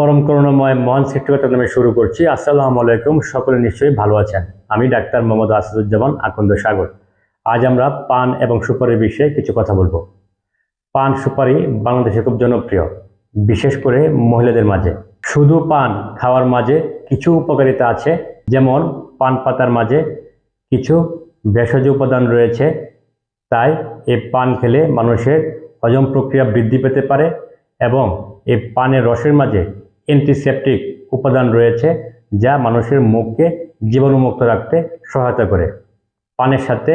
পরম করুণাময় মহান সৃষ্টিকর্তার নামে শুরু করছি। আসসালামু আলাইকুম, সকলে নিশ্চয়ই ভালো আছেন। আমি ডাক্তার মোহাম্মদ আসাদুজ্জামান আকন্দ সাগর। আজ আমরা পান এবং সুপারির বিষয়ে কিছু কথা বলবো। পান সুপারি বাংলাদেশে খুব জনপ্রিয়, বিশেষ করে মহিলাদের মাঝে। শুধু পান খাওয়ার মাঝে কিছু উপকারিতা আছে, যেমন পান পাতার মাঝে কিছু ভেষজ উপাদান রয়েছে, তাই এই পান খেলে মানুষের হজম প্রক্রিয়া বৃদ্ধি পেতে পারে এবং এই পানের রসের মাঝে অ্যান্টিসেপটিক উপাদান রয়েছে, যা মানুষের মুখকে জীবাণুমুক্ত রাখতে সহায়তা করে। পানের সাথে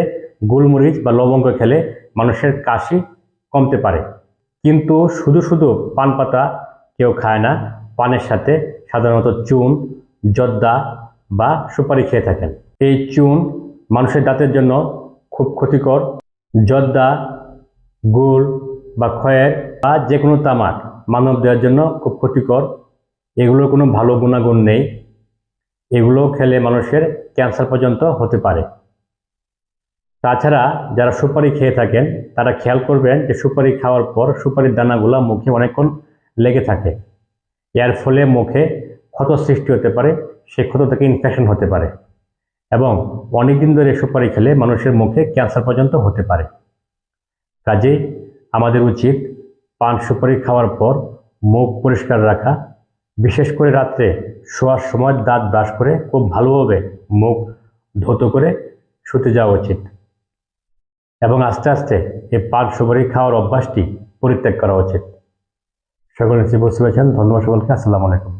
গোলমরিচ বা লবঙ্গ খেলে মানুষের কাশি কমতে পারে। কিন্তু শুধু শুধু পান পাতা কেউ খায় না, পানের সাথে সাধারণত চুন, জর্দা বা সুপারি খেয়ে থাকেন। এই চুন মানুষের দাঁতের জন্য খুব ক্ষতিকর। জর্দা, গুড় বা খয়ের বা যে কোনো তামাক মানব দেহের জন্য খুব ক্ষতিকর। এগুলোর কোনো ভালো গুণাগুণ নেই। এগুলো খেলে মানুষের ক্যান্সার পর্যন্ত হতে পারে। তাছাড়া যারা সুপারি খেয়ে থাকেন তারা খেয়াল করবেন যে সুপারি খাওয়ার পর সুপারির দানাগুলো মুখে অনেকক্ষণ লেগে থাকে। এর ফলে মুখে ক্ষত সৃষ্টি হতে পারে, সেই ক্ষত থেকে ইনফেকশন হতে পারে এবং অনেকদিন ধরে সুপারি খেলে মানুষের মুখে ক্যান্সার পর্যন্ত হতে পারে। কাজেই আমাদের উচিত পান সুপারি খাওয়ার পর মুখ পরিষ্কার রাখা, বিশেষ করে রাত্রে শোয়ার সময় দাঁত ব্রাশ করে খুব ভালোভাবে মুখ ধৌত করে শুতে যাওয়া উচিত এবং আস্তে আস্তে এই পান সুপারি খাওয়ার অভ্যাসটি পরিত্যাগ করা উচিত। সকলে বুঝতে পেরেছেন। ধন্যবাদ সকলকে। আসসালামু আলাইকুম।